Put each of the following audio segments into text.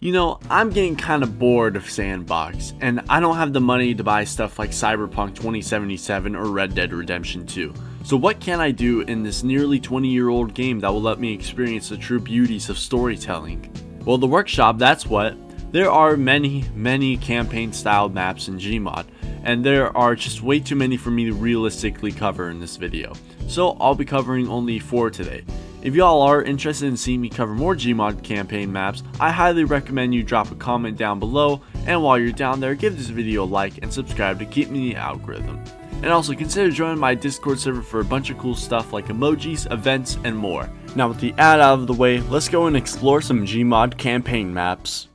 You know, I'm getting kind of bored of Sandbox, and I don't have the money to buy stuff like Cyberpunk 2077 or Red Dead Redemption 2. So what can I do in this nearly 20-year-old game that will let me experience the true beauties of storytelling? Well, the workshop, that's what. There are many campaign-styled maps in Gmod, and there are just way too many for me to realistically cover in this video. So I'll be covering only 4 today. If y'all are interested in seeing me cover more Gmod campaign maps, I highly recommend you drop a comment down below, and while you're down there, give this video a like and subscribe to keep me in the algorithm. And also consider joining my Discord server for a bunch of cool stuff like emojis, events, and more. Now with the ad out of the way, let's go and explore some Gmod campaign maps.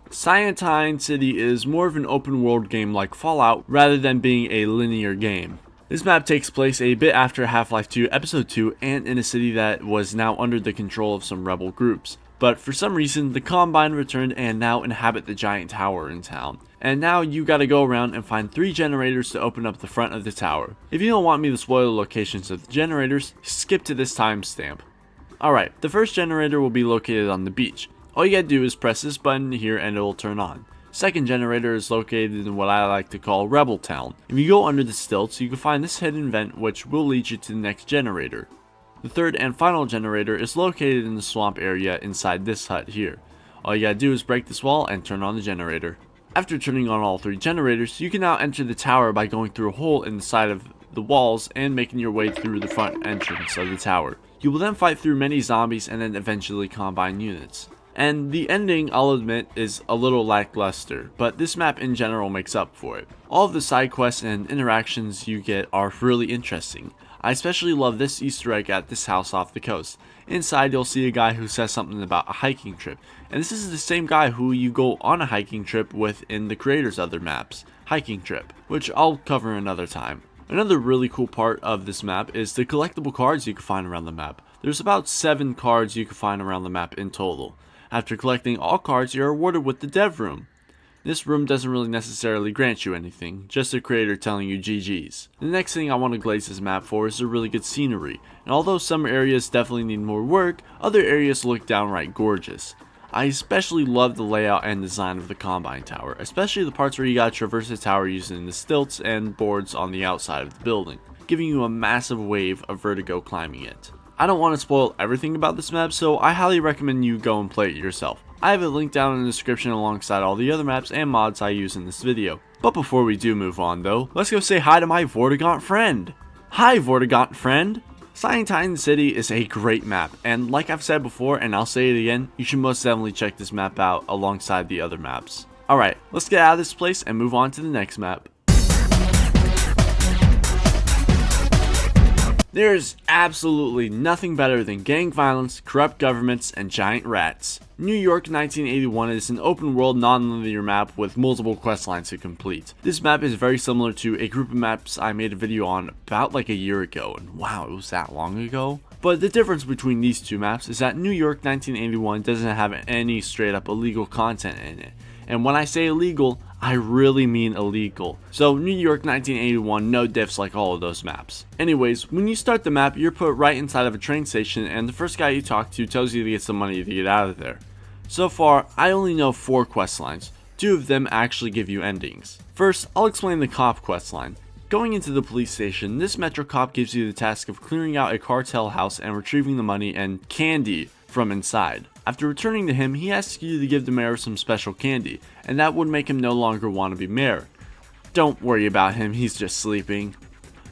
Cyanine City is more of an open world game like Fallout rather than being a linear game. This map takes place a bit after Half-Life 2 Episode 2 and in a city that was now under the control of some rebel groups. But for some reason, the Combine returned and now inhabit the giant tower in town. And now you gotta go around and find 3 generators to open up the front of the tower. If you don't want me to spoil the locations of the generators, skip to this timestamp. Alright, the first generator will be located on the beach. All you gotta do is press this button here and it will turn on. Second generator is located in what I like to call Rebel Town. If you go under the stilts, you can find this hidden vent which will lead you to the next generator. The third and final generator is located in the swamp area inside this hut here. All you gotta do is break this wall and turn on the generator. After turning on all 3 generators, you can now enter the tower by going through a hole in the side of the walls and making your way through the front entrance of the tower. You will then fight through many zombies and then eventually Combine units. And the ending, I'll admit, is a little lackluster, but this map in general makes up for it. All of the side quests and interactions you get are really interesting. I especially love this Easter egg at this house off the coast. Inside you'll see a guy who says something about a hiking trip, and this is the same guy who you go on a hiking trip with in the creator's other maps, Hiking Trip, which I'll cover another time. Another really cool part of this map is the collectible cards you can find around the map. There's about 7 cards you can find around the map in total. After collecting all cards, you're awarded with the dev room. This room doesn't really necessarily grant you anything, just the creator telling you GG's. The next thing I want to glaze this map for is a really good scenery, and although some areas definitely need more work, other areas look downright gorgeous. I especially love the layout and design of the Combine Tower, especially the parts where you gotta traverse the tower using the stilts and boards on the outside of the building, giving you a massive wave of vertigo climbing it. I don't want to spoil everything about this map, so I highly recommend you go and play it yourself. I have it linked down in the description alongside all the other maps and mods I use in this video. But before we do move on though, let's go say hi to my Vortigaunt friend! Hi Vortigaunt friend! Cyanine City is a great map, and like I've said before and I'll say it again, you should most definitely check this map out alongside the other maps. Alright, let's get out of this place and move on to the next map. There's absolutely nothing better than gang violence, corrupt governments, and giant rats. New York 1981 is an open world non-linear map with multiple quest lines to complete. This map is very similar to a group of maps I made a video on about like a year ago, and wow, it was that long ago. But the difference between these 2 maps is that New York 1981 doesn't have any straight up illegal content in it. And when I say illegal, I really mean illegal. So New York 1981, no diffs like all of those maps. Anyways, when you start the map, you're put right inside of a train station and the first guy you talk to tells you to get some money to get out of there. So far, I only know 4 quest lines. 2 of them actually give you endings. First, I'll explain the cop quest line. Going into the police station, this Metro cop gives you the task of clearing out a cartel house and retrieving the money and candy from inside. After returning to him, he asks you to give the mayor some special candy, and that would make him no longer want to be mayor. Don't worry about him, he's just sleeping.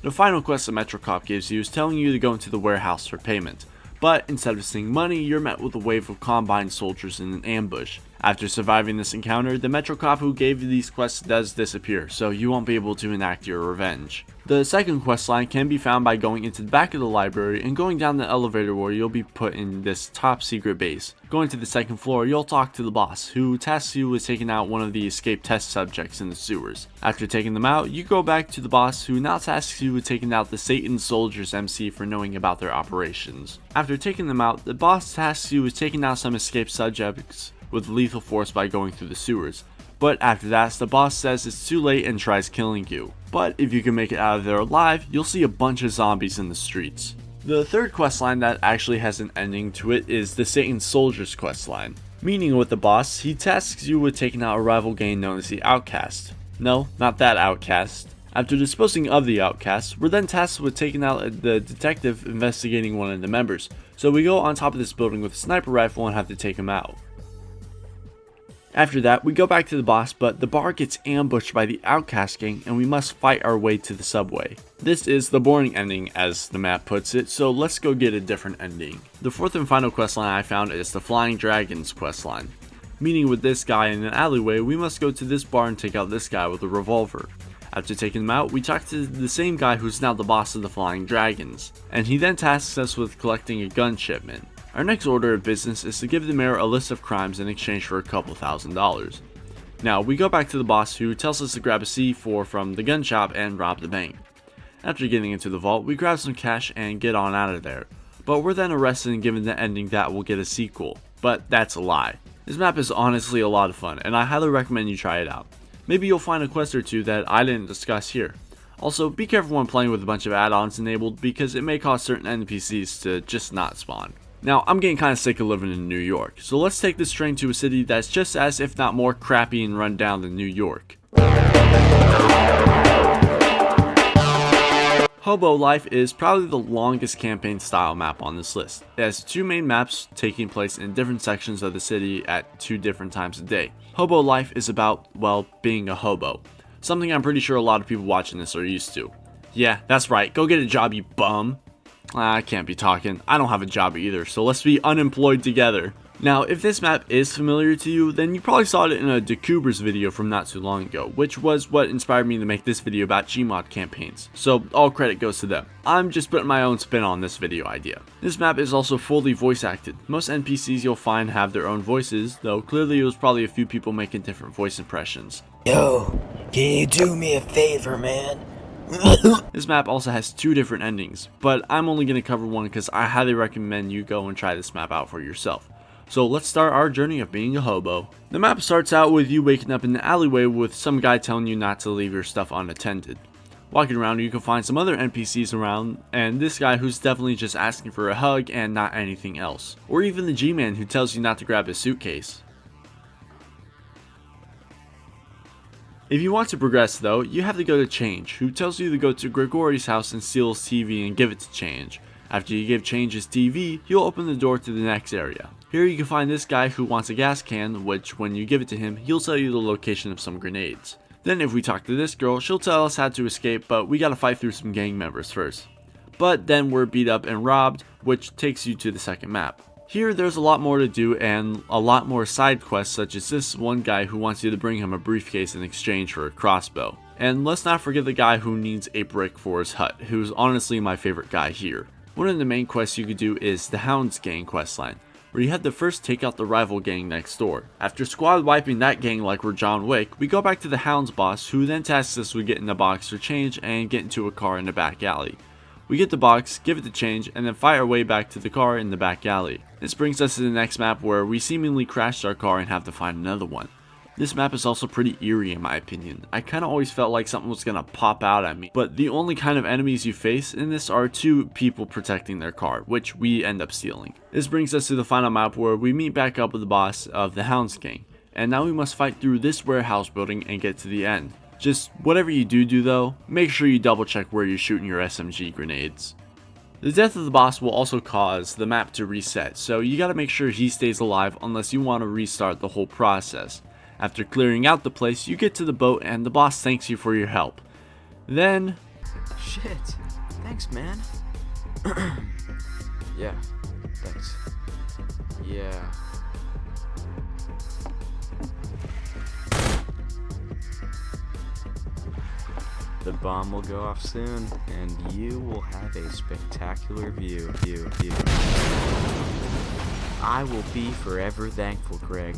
The final quest the Metro Cop gives you is telling you to go into the warehouse for payment, but instead of seeing money, you're met with a wave of Combine soldiers in an ambush. After surviving this encounter, the Metro Cop who gave you these quests does disappear, so you won't be able to enact your revenge. The second quest line can be found by going into the back of the library and going down the elevator where you'll be put in this top secret base. Going to the second floor, you'll talk to the boss, who tasks you with taking out one of the escaped test subjects in the sewers. After taking them out, you go back to the boss, who now tasks you with taking out the Satan Soldiers MC for knowing about their operations. After taking them out, the boss tasks you with taking out some escaped subjects with lethal force by going through the sewers. But after that, the boss says it's too late and tries killing you. But if you can make it out of there alive, you'll see a bunch of zombies in the streets. The third questline that actually has an ending to it is the Satan Soldiers questline. Meaning with the boss, he tasks you with taking out a rival gang known as the Outcast. No, not that Outcast. After disposing of the Outcast, we're then tasked with taking out the detective investigating one of the members. So we go on top of this building with a sniper rifle and have to take him out. After that, we go back to the boss, but the bar gets ambushed by the Outcast gang and we must fight our way to the subway. This is the boring ending as the map puts it, so let's go get a different ending. The fourth and final questline I found is the Flying Dragons questline. Meaning with this guy in an alleyway, we must go to this bar and take out this guy with a revolver. After taking him out, we talk to the same guy who's now the boss of the Flying Dragons, and he then tasks us with collecting a gun shipment. Our next order of business is to give the mayor a list of crimes in exchange for a couple $1,000s. Now, we go back to the boss who tells us to grab a C4 from the gun shop and rob the bank. After getting into the vault, we grab some cash and get on out of there, but we're then arrested and given the ending that will get a sequel, but that's a lie. This map is honestly a lot of fun, and I highly recommend you try it out. Maybe you'll find a quest or two that I didn't discuss here. Also, be careful when playing with a bunch of add-ons enabled because it may cause certain NPCs to just not spawn. Now, I'm getting kinda sick of living in New York, so let's take this train to a city that's just as, if not more, crappy and run down than New York. Hobo Life is probably the longest campaign style map on this list. It has two main maps taking place in different sections of the city at two different times a day. Hobo Life is about, well, being a hobo. Something I'm pretty sure a lot of people watching this are used to. Yeah, that's right, go get a job, you bum. I can't be talking, I don't have a job either, so let's be unemployed together. Now, if this map is familiar to you, then you probably saw it in a Dacoobers video from not too long ago, which was what inspired me to make this video about Gmod campaigns, so all credit goes to them. I'm just putting my own spin on this video idea. This map is also fully voice acted. Most NPCs you'll find have their own voices, though clearly it was probably a few people making different voice impressions. Yo, can you do me a favor, man? This map also has two different endings, but I'm only going to cover one because I highly recommend you go and try this map out for yourself. So let's start our journey of being a hobo. The map starts out with you waking up in the alleyway with some guy telling you not to leave your stuff unattended. Walking around, you can find some other NPCs around, and this guy who's definitely just asking for a hug and not anything else. Or even the G-Man who tells you not to grab his suitcase. If you want to progress though, you have to go to Change, who tells you to go to Gregory's house and steal his TV and give it to Change. After you give Change his TV, you'll open the door to the next area. Here you can find this guy who wants a gas can, which when you give it to him, he'll tell you the location of some grenades. Then if we talk to this girl, she'll tell us how to escape, but we gotta fight through some gang members first. But then we're beat up and robbed, which takes you to the second map. Here there's a lot more to do and a lot more side quests, such as this one guy who wants you to bring him a briefcase in exchange for a crossbow. And let's not forget the guy who needs a brick for his hut, who's honestly my favorite guy here. One of the main quests you could do is the Hounds gang questline, where you have to first take out the rival gang next door. After squad wiping that gang like we're John Wick, we go back to the Hounds boss, who then tasks us with getting a box for Change and get into a car in the back alley. We get the box, give it to Change, and then fight our way back to the car in the back alley. This brings us to the next map where we seemingly crashed our car and have to find another one. This map is also pretty eerie in my opinion. I kinda always felt like something was gonna pop out at me, but the only kind of enemies you face in this are two people protecting their car, which we end up stealing. This brings us to the final map where we meet back up with the boss of the Hounds gang, and now we must fight through this warehouse building and get to the end. Just whatever you do though, make sure you double check where you're shooting your SMG grenades. The death of the boss will also cause the map to reset, so you gotta make sure he stays alive unless you want to restart the whole process. After clearing out the place, you get to the boat and the boss thanks you for your help. Then... Shit, thanks man. Yeah, thanks. Yeah. The bomb will go off soon, and you will have a spectacular view. I will be forever thankful, Greg.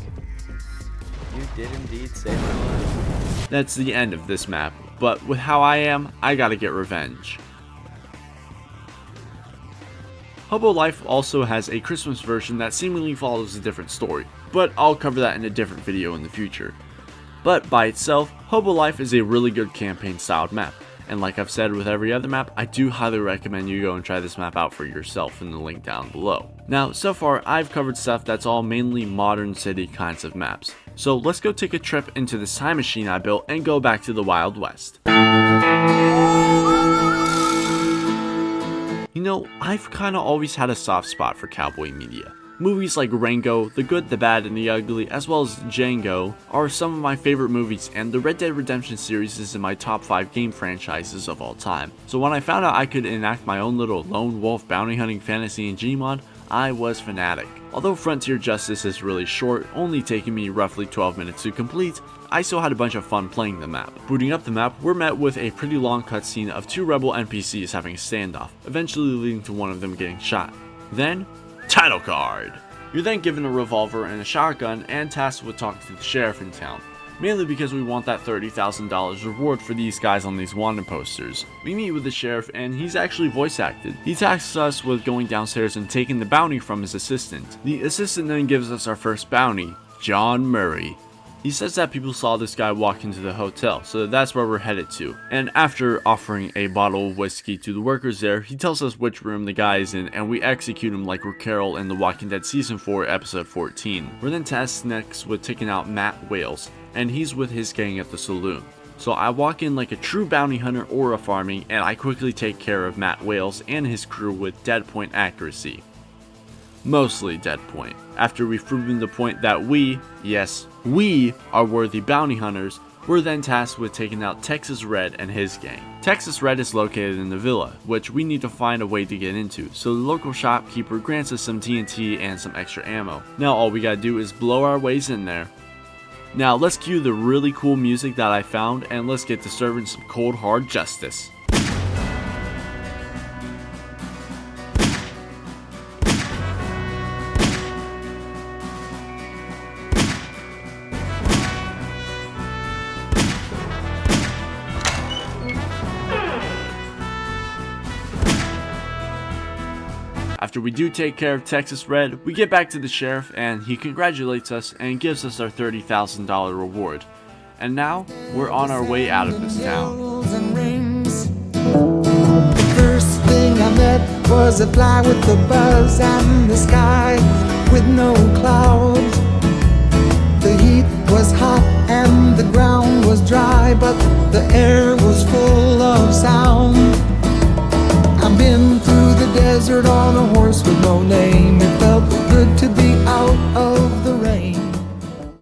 You did indeed save my life. That's the end of this map, but with how I am, I gotta get revenge. Hobo Life also has a Christmas version that seemingly follows a different story, but I'll cover that in a different video in the future. But by itself, Hobo Life is a really good campaign styled map, And like I've said with every other map, I do highly recommend you go and try this map out for yourself in the link down below. Now, so far I've covered stuff that's all mainly modern city kinds of maps. So let's go take a trip into this time machine I built and go back to the Wild West. You know, I've kinda always had a soft spot for cowboy media. Movies like Rango, The Good, the Bad, and the Ugly, as well as Django, are some of my favorite movies, and the Red Dead Redemption series is in my top 5 game franchises of all time. So when I found out I could enact my own little lone wolf bounty hunting fantasy in Gmod, I was fanatic. Although Frontier Justice is really short, only taking me roughly 12 minutes to complete, I still had a bunch of fun playing the map. Booting up the map, we're met with a pretty long cutscene of 2 rebel NPCs having a standoff, eventually leading to one of them getting shot. Then, title card! You're then given a revolver and a shotgun and tasked with talking to the sheriff in town, mainly because we want that $30,000 reward for these guys on these wanted posters. We meet with the sheriff and he's actually voice acted. He tasks us with going downstairs and taking the bounty from his assistant. The assistant then gives us our first bounty, John Murray. He says that people saw this guy walk into the hotel, so that's where we're headed to. And after offering a bottle of whiskey to the workers there, he tells us which room the guy is in, and we execute him like we're Carol in The Walking Dead Season 4, Episode 14. We're then tasked next with taking out Matt Wales, and he's with his gang at the saloon. So I walk in like a true bounty hunter or a farming, and I quickly take care of Matt Wales and his crew with dead point accuracy. Mostly dead point. After we've proven the point that we, yes, we are worthy bounty hunters, we're then tasked with taking out Texas Red and his gang. Texas Red is located in the villa, which we need to find a way to get into, so the local shopkeeper grants us some TNT and some extra ammo. Now all we gotta do is blow our ways in there. Now let's cue the really cool music that I found and let's get to serving some cold hard justice. After we do take care of Texas Red, we get back to the sheriff and he congratulates us and gives us our $30,000 reward. And now, we're on our way out of this town. The first thing I met was a fly with a buzz and the sky with no clouds. The heat was hot and the ground was